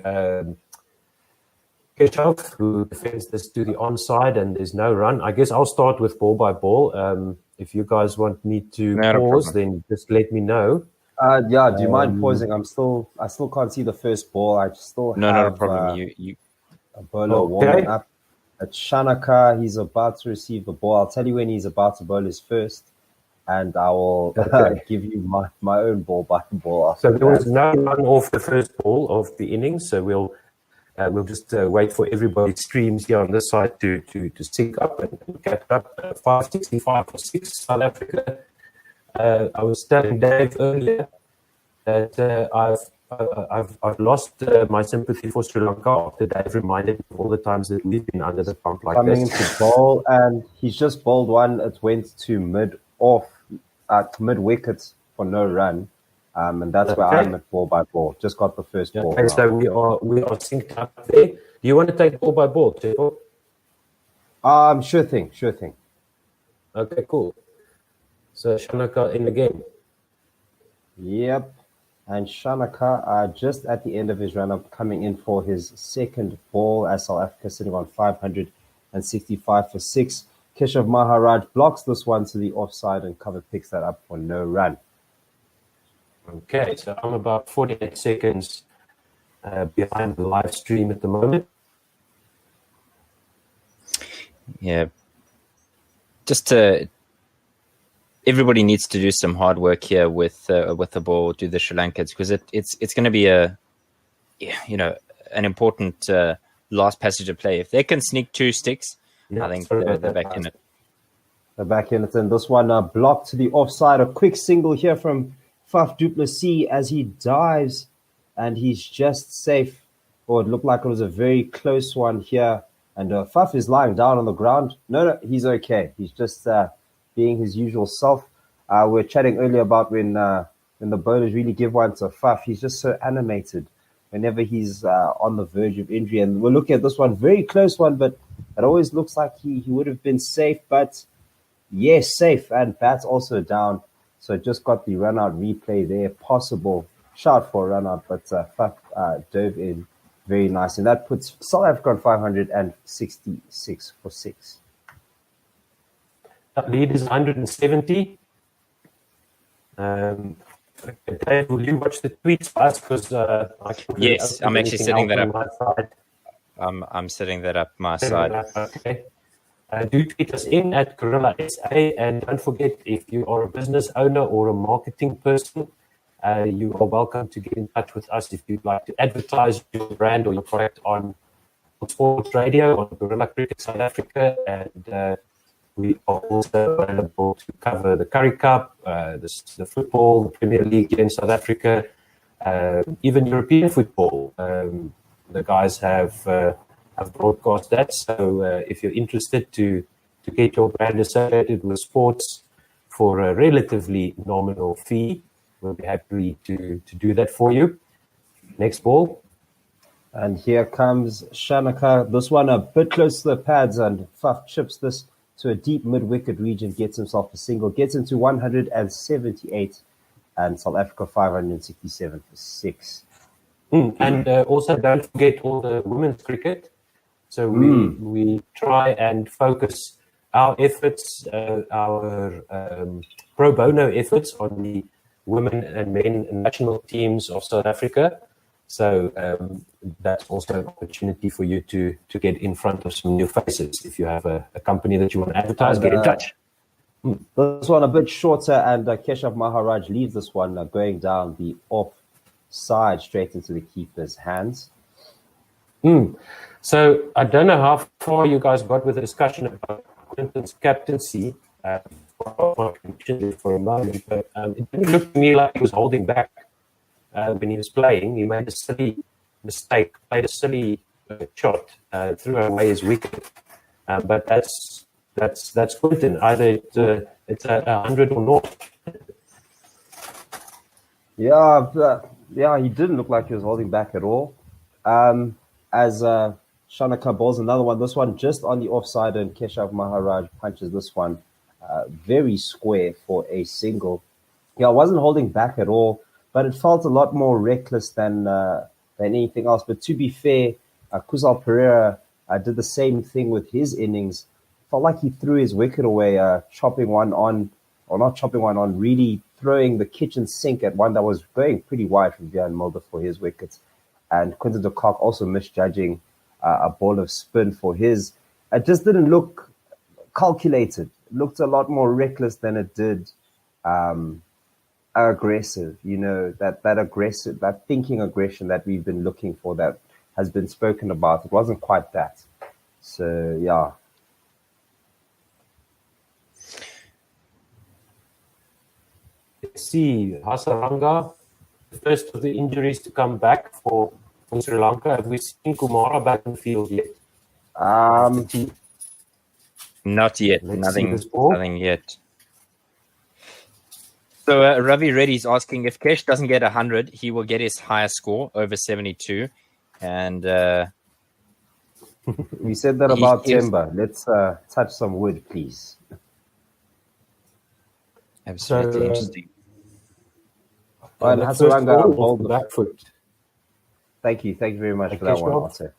Keshav, who defends this to the onside, and there's no run. I guess I'll start with ball by ball. If you guys want me to pause, then just let me know. Do you mind pausing? I still can't see the first ball. I still have not a problem. You a bowler warming up. At Shanaka, he's about to receive the ball. I'll tell you when he's about to bowl his first, and I will give you my own ball by ball. So there was no run off the first ball of the innings. So we'll just wait for everybody's streams here on this side to sync up and catch up. 565 for 6 South Africa. I was telling Dave earlier that I've lost my sympathy for Sri Lanka after Dave reminded me of all the times that we've been under the pump like coming this. Into bowl, and he's just bowled one. It went to mid wicket for no run, and that's where I'm at ball by ball. Just got the first ball. Okay, so we are synced up there. Do you want to take ball by ball, Tefo? Sure thing. Okay, cool. So Shanaka in the game. Yep. And Shanaka, just at the end of his run-up, coming in for his second ball as South Africa sitting on 565 for 6. Keshav Maharaj blocks this one to the offside, and cover picks that up for no run. Okay, so I'm about 48 seconds behind the live stream at the moment. Yeah. Everybody needs to do some hard work here with the ball, do the Sri Lankans, because it's going to be an important last passage of play. If they can sneak 2 sticks, Yeah, I think they're back in it. They're back in it, and this one blocked to the offside. A quick single here from Faf du Plessis as he dives, and he's just safe. Or it looked like it was a very close one here. And Faf is lying down on the ground. No, he's okay. He's just being his usual self. We were chatting earlier about when the bowlers really give one to Faf. He's just so animated whenever he's on the verge of injury. And we're looking at this one, very close one, but it always looks like he would have been safe. But yes, safe. And bat's also down. So just got the run-out replay there. Possible shout for a run-out, but Faf dove in very nice. And that puts South Africa on 566 for 6. That lead is 170. Dave, will you watch the tweets for us? Because I can't really Yes, I'm actually setting that up. I'm setting that up my side. Okay. Do tweet us in at Gorilla SA, and don't forget, if you are a business owner or a marketing person, you are welcome to get in touch with us if you'd like to advertise your brand or your product on sports radio, on Gorilla Cricket South Africa, and we are also available to cover the Currie Cup, the football, the Premier League here in South Africa, even European football. The guys have broadcast that. So if you're interested to get your brand associated with sports for a relatively nominal fee, we'll be happy to do that for you. Next ball. And here comes Shanaka. This one a bit close to the pads, and Faf chips this to a deep mid-wicket region, gets himself a single, gets into 178, and South Africa 567 for 6. And also don't forget all the women's cricket. So we try and focus our efforts, our pro bono efforts on the women and men national teams of South Africa. So that's also an opportunity for you to get in front of some new faces. If you have a company that you want to advertise, get in touch. This one a bit shorter, and Keshav Maharaj leaves this one going down the offside straight into the keeper's hands. So I don't know how far you guys got with the discussion about Quinton's captaincy for a moment, but it didn't look to me like he was holding back when he was playing. He made a silly mistake, played a silly shot, threw away his wicket. But that's Quinton. Either it's 100 or not. Yeah, he didn't look like he was holding back at all. As Shanaka bowls another one, this one just on the offside, and Keshav Maharaj punches this one very square for a single. Yeah, I wasn't holding back at all, but it felt a lot more reckless than anything else. But to be fair, Kusal Pereira did the same thing with his innings. Felt like he threw his wicket away, chopping one on, or not chopping one on, really throwing the kitchen sink at one that was going pretty wide from Bjorn Mulder for his wickets. And Quinton de Kock also misjudging a ball of spin for his. It just didn't look calculated. It looked a lot more reckless than it did aggressive. You know, that aggressive, that thinking aggression that we've been looking for, that has been spoken about. It wasn't quite that. So, yeah. Let's see, Hasaranga, the first of the injuries to come back for Sri Lanka. Have we seen Kumara back in the field yet? Not yet. Nothing yet. So Ravi Reddy is asking, if Kesh doesn't get 100, he will get his highest score over 72. And we said that about Temba. Let's touch some wood, please. Absolutely interesting. And Hasaranga bowled the back foot. Thank you very much for that one, Otto.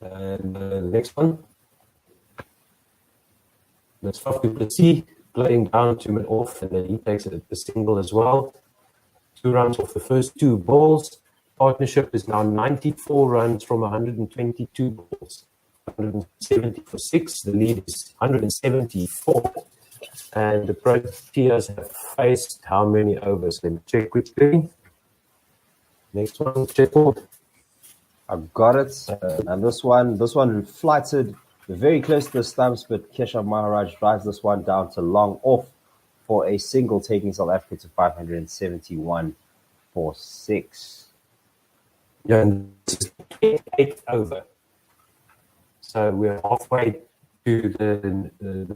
And the next one. That's Faf du Plessis playing down to mid off, and then he takes it at the single as well. 2 runs off the first 2 balls. Partnership is now 94 runs from 122 balls. 170 for 6. The lead is 174. And the Proteas have faced how many overs? Let me check quickly. Next one, check out. I've got it. And this one flighted very close to the stumps, but Keshav Maharaj drives this one down to long off for a single, taking South Africa to 571 for 6. Yeah, and this is 8th over. So we're halfway to the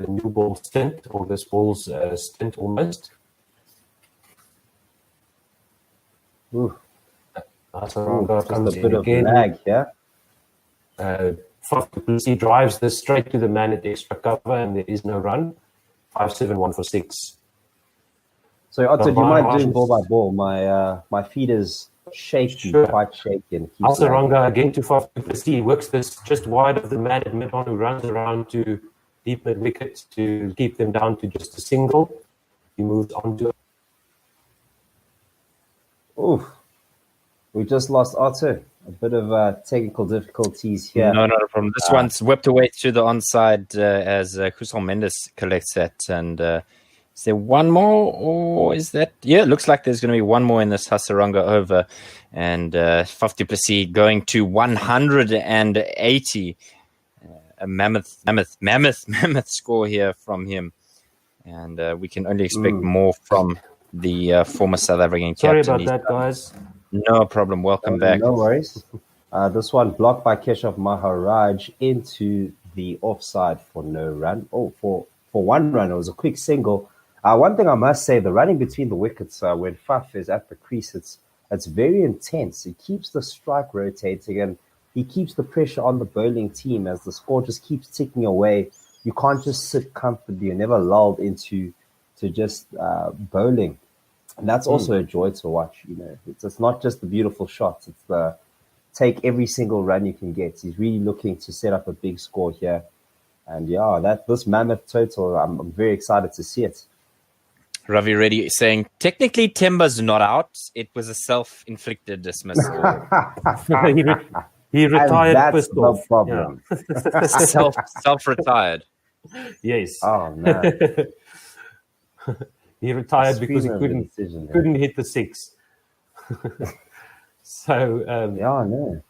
new ball stint, or this ball's stint almost. Ooh. Hasaranga comes Just a bit in of again. lag here. Faf du Plessis drives this straight to the man at extra cover, and there is no run. 571 for 6. So, Otto, do you mind doing Maharaj ball by ball? My feet is shaky, Sure. quite shaky. And keeps lagging. Hasaranga again to Faf du Plessis, works this just wide of the man at mid-on, who runs around to deep mid-wicket to keep them down to just a single. He moves on to Oof. We just lost Otto. A bit of technical difficulties here. No, not a problem. This one's whipped away through the onside as Kusal Mendes collects that. And is there one more, or is that? Yeah, it looks like there's going to be one more in this Hasaranga over. And Faf du Plessis going to 180. A mammoth score here from him. And we can only expect more from the former South African Sorry captain. about that, guys. No problem. Welcome back. No worries. This one blocked by Keshav Maharaj into the offside for no run. Oh, for 1 run. It was a quick single. One thing I must say, the running between the wickets when Faf is at the crease, it's very intense. It keeps the strike rotating, and he keeps the pressure on the bowling team as the score just keeps ticking away. You can't just sit comfortably. You're never lulled into just bowling. And that's also a joy to watch. You know, it's not just the beautiful shots. It's the take every single run you can get. He's really looking to set up a big score here. And yeah, this mammoth total, I'm very excited to see it. Ravi Reddy saying, technically Temba's not out. It was a self-inflicted dismissal. He retired and that's pissed the off. problem. Yeah. Self-retired. Yes. Oh, man. He retired because he couldn't hit the 6. So, Yeah, no.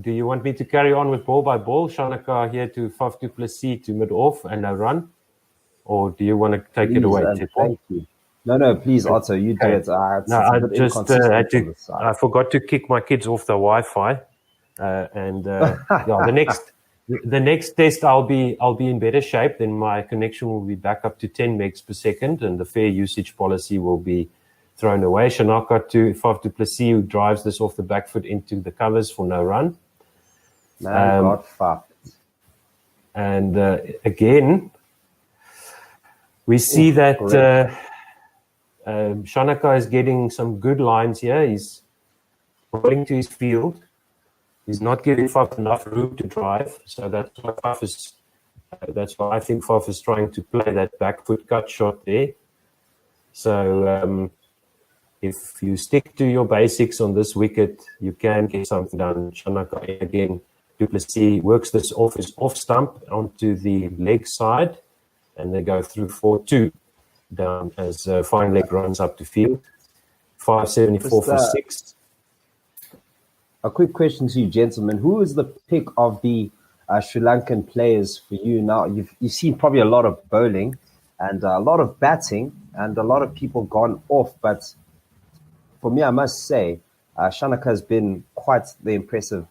do you want me to carry on with ball by ball? Shanaka here to Faf du Plessis to mid-off and no run? Or do you want to take it away, Tip? Thank you. No, please, Otto, you do it. I just had to. I forgot to kick my kids off the Wi-Fi, the next test I'll be in better shape. Then my connection will be back up to 10 megs per second, and the fair usage policy will be thrown away. Shanaka to Faf du Plessis, who drives this off the back foot into the covers for no run. Man, got fucked. And again, we see that Shanaka is getting some good lines here. He's bowling to his field. He's not giving Faf enough room to drive. So that's why I think Faf is trying to play that back foot cut shot there. So if you stick to your basics on this wicket, you can get something done. Shanaka again, du Plessis works this off his off stump onto the leg side, and they go through 4-2 down as fine leg runs up to field. 574 for 6. A quick question to you, gentlemen. Who is the pick of the Sri Lankan players for you now? You've seen probably a lot of bowling and a lot of batting and a lot of people gone off. But for me, I must say, Shanaka has been quite the impressive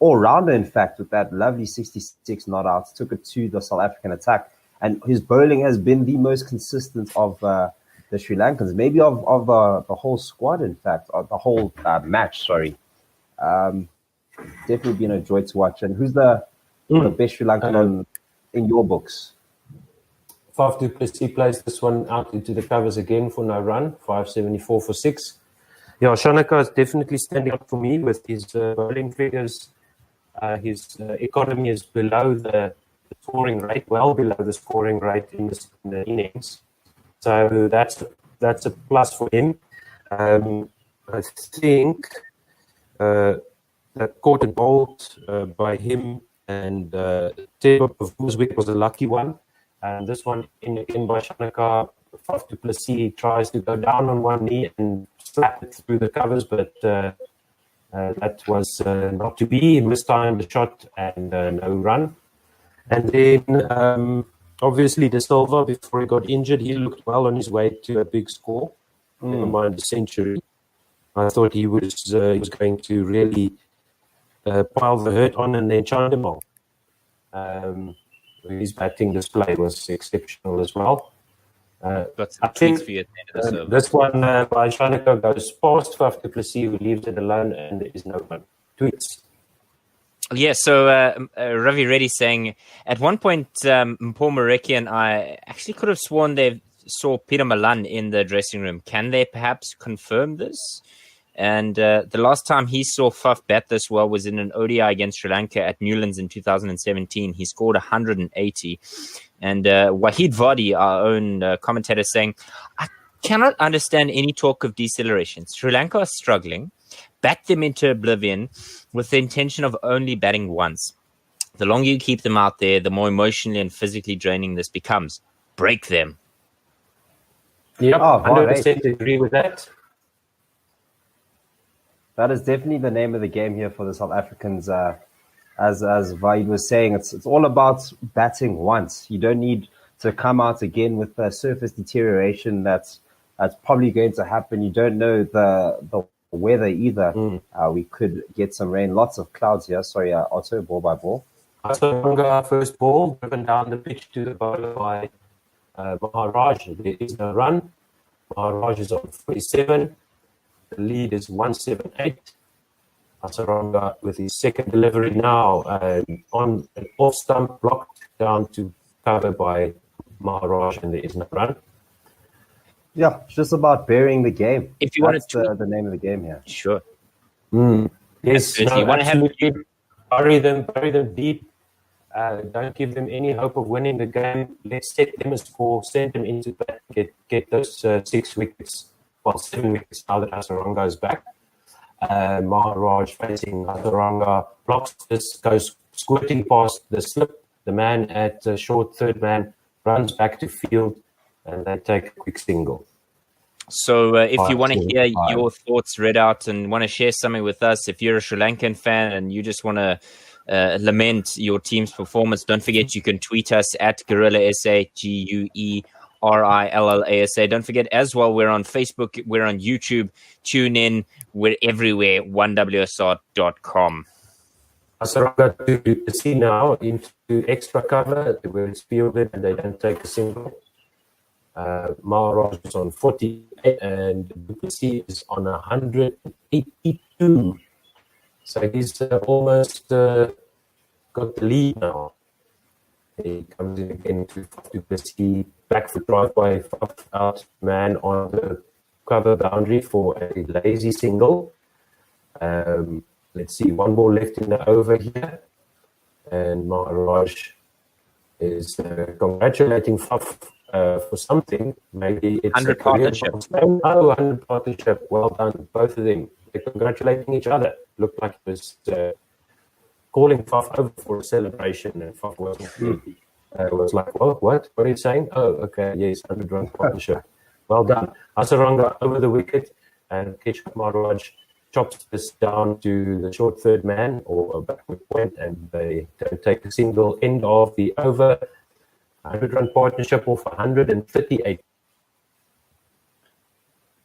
all-rounder, in fact, with that lovely 66 not outs. Took it to the South African attack. And his bowling has been the most consistent of the Sri Lankans, maybe of the whole squad, in fact, of the whole match, sorry. Definitely been a joy to watch. And who's the best Sri Lankan in your books? Faf du Plessis plays this one out into the covers again for no run, 574 for 6. Yeah, Shanaka is definitely standing up for me with his bowling figures. His economy is below the scoring rate, well below the scoring rate in the innings. So that's a plus for him. I think that caught and bolt by him and Tebo Pavuzwik was a lucky one. And this one in by Shanaka, Faf du Plessis tries to go down on one knee and slap it through the covers, but that was not to be. He mistimed the shot and no run. And then obviously De Silva, before he got injured, he looked well on his way to a big score. Never mind the century. I thought he was going to really pile the hurt on, and then Chandimal. His batting display was exceptional as well. Got some I tweets think for you at the end of the service. this one by Shanaka goes past Faf du Plessis, who leaves it alone, and there is no one. Tweets. Yeah, so Ravi Reddy saying, at one point, Paul Mareki and I actually could have sworn they saw Peter Malan in the dressing room. Can they perhaps confirm this? And the last time he saw Faf bat this well was in an ODI against Sri Lanka at Newlands in 2017. He scored 180. And Wahid Vadi, our own commentator, saying, I cannot understand any talk of deceleration. Sri Lanka are struggling. Bat them into oblivion with the intention of only batting once. The longer you keep them out there, the more emotionally and physically draining this becomes. Break them. Yep, Oh, 100% agree with that. That is definitely the name of the game here for the South Africans. As Vaid was saying, it's all about batting once. You don't need to come out again with the surface deterioration that's probably going to happen. You don't know the weather either. We could get some rain, lots of clouds here. Sorry, Otto, ball by ball. Asaranga, first ball, driven down the pitch to the bowler by Maharaj. There is no run. Maharaj is on 47. The lead is 178. Asaranga with his second delivery now on an off stump, blocked down to cover by Maharaj, and there is no run. Yeah, it's just about burying the game. If you want That's to the name of the game here. Sure. Yes, You want to have bury them deep. Don't give them any hope of winning the game. Let's set them a score, send them into bat, get those 6 wickets, well, 7 wickets now that Asaranga is back. Maharaj facing Asaranga, blocks this, goes squirting past the slip. The man at short third man runs back to field, and they take a quick single. So if you want to hear 5. your thoughts read out and want to share something with us, if you're a Sri Lankan fan and you just want to lament your team's performance, don't forget you can tweet us at Guerrilla SA, GUERILLASA. Don't forget as well, we're on Facebook, we're on YouTube, tune in, we're everywhere, 1WSR.com. Asaranga to see now into extra cover where it's fielded and they don't take a single. Maharaj is on 48 and Duplessis is on 182. So he's almost got the lead now. He comes in again to Duplessis, back for drive by out man on the cover boundary for a lazy single. Let's see, one ball left in the over here. And Maharaj is congratulating Faf for something. Maybe it's 100 partnership. 100 partnership. Well done, both of them. They're congratulating each other. Looked like it was calling Faf over for a celebration, and Faf was like, what? What are you saying? Oh, okay, yes, 100-run partnership. Well done. Asaranga over the wicket, and Keshav Maharaj chops this down to the short third man or a backward point, and they don't take a single. End of the over. 100-run partnership off 138.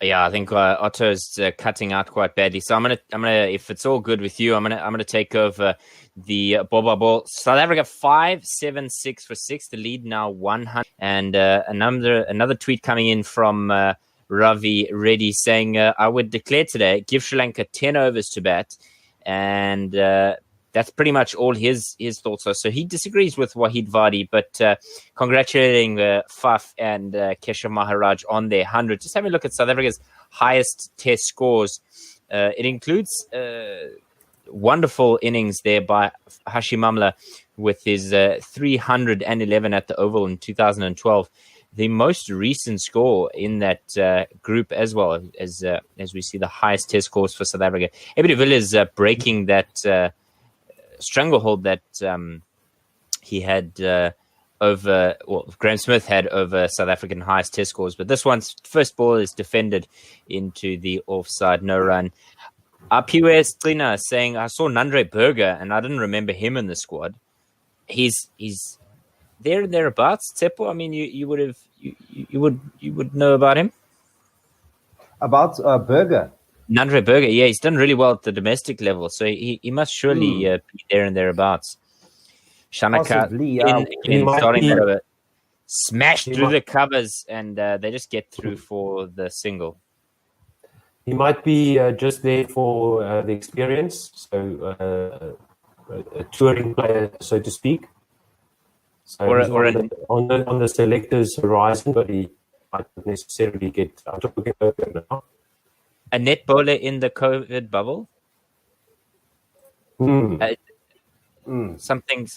Yeah, I think Otto's cutting out quite badly. So I'm gonna, if it's all good with you, I'm gonna take over the ball. South Africa 5-7-6 for 6. The lead now 100. And another tweet coming in from Ravi Reddy saying, I would declare today, give Sri Lanka 10 overs to bat, and that's pretty much all his thoughts are. So he disagrees with Wahid Vadi, but congratulating Faf and Keshav Maharaj on their 100. Just having a look at South Africa's highest test scores. It includes wonderful innings there by Hashim Amla with his 311 at the Oval in 2012. the most recent score in that group as well as we see the highest test scores for South Africa. Abby de Villiers breaking that stranglehold that he had Graham Smith had over South African highest test scores. But this one's first ball is defended into the offside, no run. Apiwe Strina saying, I saw Nandre Berger and I didn't remember him in the squad. He's there and thereabouts. Tsepo, I mean, you would know about him? About Berger? Nandre Berger, yeah, he's done really well at the domestic level, so he must surely be there and thereabouts. Shanaka starting over, smashed through the covers, and they just get through for the single. He might be just there for the experience, so a touring player, so to speak. So on the selector's horizon, but he might not necessarily get out of the open now. A net bowler in the COVID bubble. Something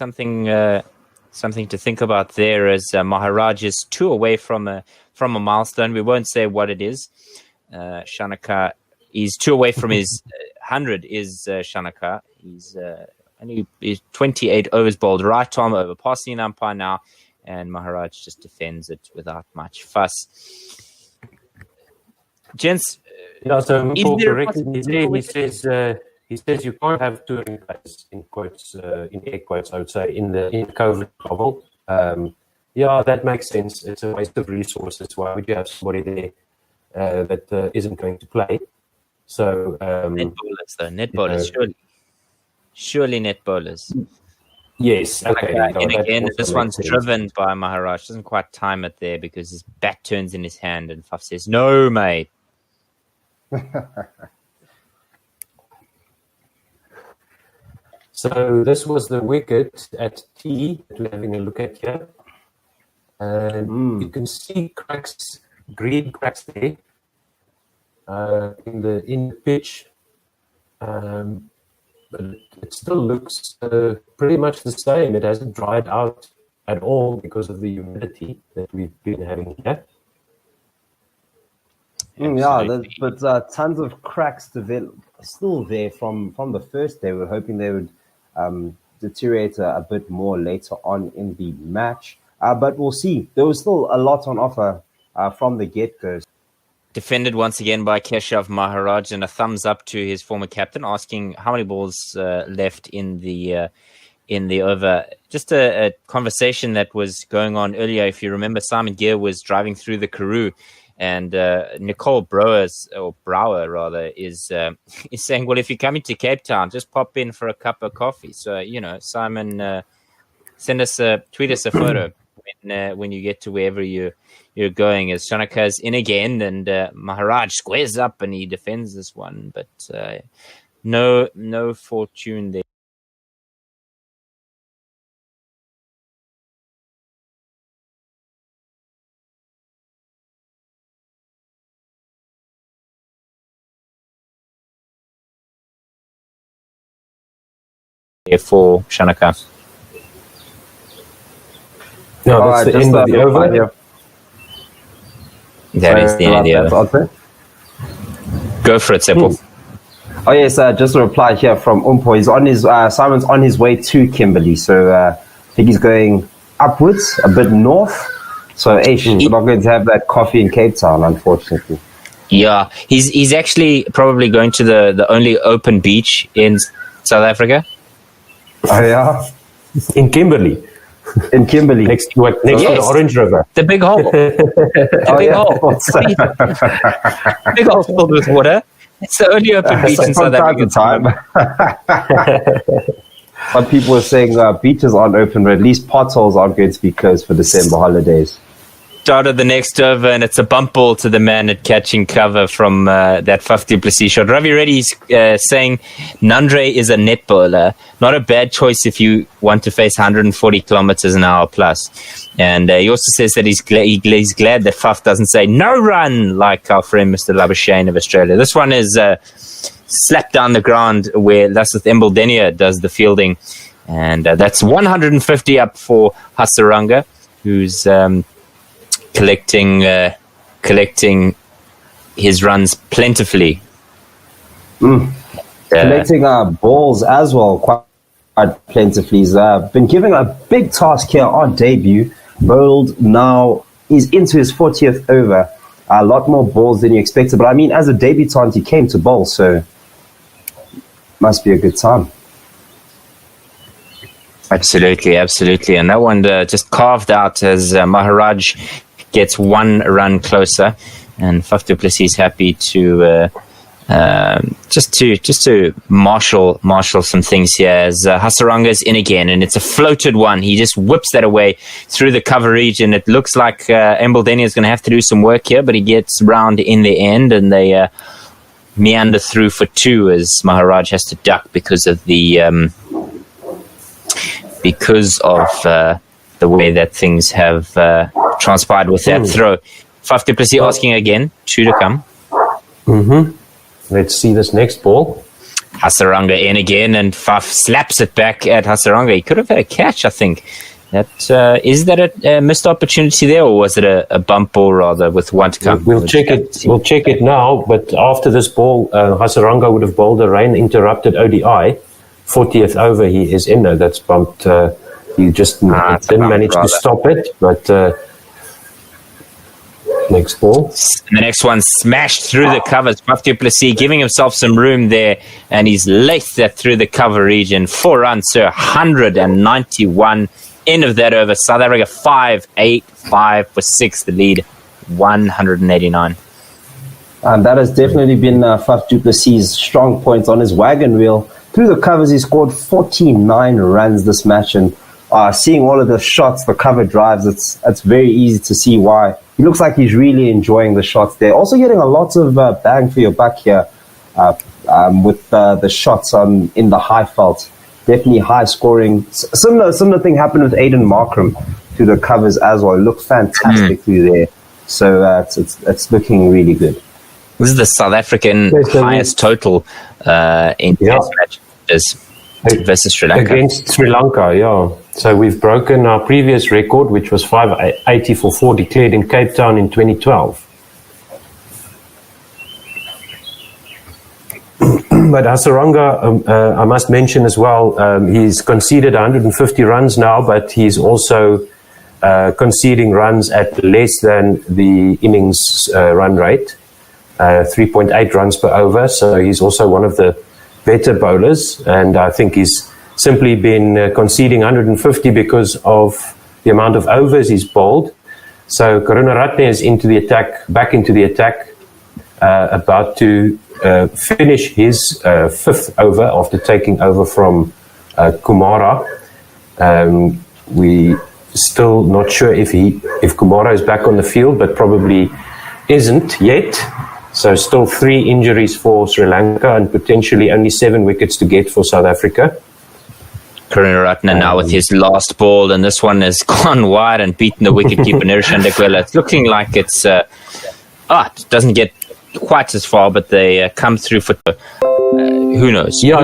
to think about there, as Maharaj is 2 away from a milestone. We won't say what it is. Shanaka is 2 away from his 100. Is Shanaka? He's 28 overs bowled, right arm over, passing an umpire now, and Maharaj just defends it without much fuss. Gents, yeah. So he says you can't have touring players in quotes, in air quotes, I would say, in COVID bubble. Yeah, that makes sense. It's a waste of resources. Why would you have somebody there that isn't going to play? So net bowlers, surely net bowlers. Yes. Okay. And again, this one's driven by Maharaj. Doesn't quite time it there because his bat turns in his hand, and Faf says, "No, mate." So this was the wicket at T that we're having a look at here. And you can see cracks, green cracks there in the pitch. But it still looks pretty much the same. It hasn't dried out at all because of the humidity that we've been having here. But tons of cracks still there from the first day. We're hoping they would deteriorate a bit more later on in the match. But we'll see. There was still a lot on offer from the get-go. Defended once again by Keshav Maharaj, and a thumbs up to his former captain, asking how many balls left in the over. Just a conversation that was going on earlier. If you remember, Simon Gear was driving through the Karoo, and Nicole Brouwer is saying, well, if you're coming to Cape Town, just pop in for a cup of coffee. So, Simon, tweet us a photo when you get to wherever you're going. As Shanaka's in again, and Maharaj squares up and he defends this one, but no fortune there. For Shanaka. No, that's the end of the over. Here. That is the end of the over. Go for it, Seppo. Oh yes, just a reply here from Umpo. He's on his Simon's on his way to Kimberley, so I think he's going upwards, a bit north. So we're not going to have that coffee in Cape Town, unfortunately. Yeah, he's actually probably going to the only open beach in South Africa. Oh yeah, in Kimberley. In Kimberley, next to the Orange River, the big hole, big hole filled with water. It's the only open beach in South Africa. But people are saying beaches aren't open, or at least potholes aren't going to be closed for December holidays. Started the next over, and it's a bump ball to the man at catching cover from that Faf du Plessis shot. Ravi Reddy's saying Nandre is a net bowler. Not a bad choice if you want to face 140 kilometers an hour plus. And he also says that he's glad that Faf doesn't say no run like our friend Mr. Labuschagne of Australia. This one is slapped down the ground where Lasith Embaldenia does the fielding. And that's 150 up for Hasaranga, who's collecting his runs plentifully. Collecting balls as well, quite plentifully. He's been given a big task here on debut. Bowled now, he's into his 40th over. A lot more balls than you expected. But I mean, as a debutant, he came to bowl, so must be a good time. Absolutely. And that one just carved out as Maharaj gets 1 run closer, and Faf du Plessis happy to just to marshal some things here as Hasaranga's in again, and it's a floated one. He just whips that away through the cover region. It looks like Embledenia is going to have to do some work here, but he gets round in the end, and they meander through for 2 as Maharaj has to duck because of the way that things have transpired with that throw. Faf du Plessis asking again, 2 to come. Let's see this next ball. Hasaranga in again, and Faf slaps it back at Hasaranga. He could have had a catch, I think. Is that a missed opportunity there, or was it a bump ball rather with 1 to come? We'll check it. We'll check it now. But after this ball, Hasaranga would have bowled a rain-interrupted ODI. 40th over, he is in. No, that's bumped. He just didn't manage to stop it. But next ball. And the next one smashed through the covers. Faf du Plessis giving himself some room there, and he's laced that through the cover region. 4 runs, sir. 191. End of that over. South Africa 5-8-5 for 6. The lead 189. And that has definitely been Faf du Plessis' strong point on his wagon wheel. Through the covers, he scored 49 runs this match, and seeing all of the shots, the cover drives, it's very easy to see why. He looks like he's really enjoying the shots there. Also getting a lot of bang for your buck here with the shots in the high felt. Definitely high scoring. Similar thing happened with Aiden Markram through the covers as well. It looked fantastic through there. So it's looking really good. This is the South African highest total in test matches versus Sri Lanka. Against Sri Lanka, yeah. So we've broken our previous record, which was 580 for 4 declared in Cape Town in 2012. But Hasaranga, I must mention as well, he's conceded 150 runs now, but he's also conceding runs at less than the innings run rate, 3.8 runs per over. So he's also one of the better bowlers, and I think he's simply been conceding 150 because of the amount of overs he's bowled. So Karunaratne is back into the attack, about to finish his 5th over after taking over from Kumara. We still not sure if Kumara is back on the field, but probably isn't yet. So still 3 injuries for Sri Lanka and potentially only 7 wickets to get for South Africa. Karunaratne now with his last ball, and this one has gone wide and beaten the wicketkeeper Nirishandakwela. It's looking like it doesn't get quite as far, but they come through for who knows. Yeah,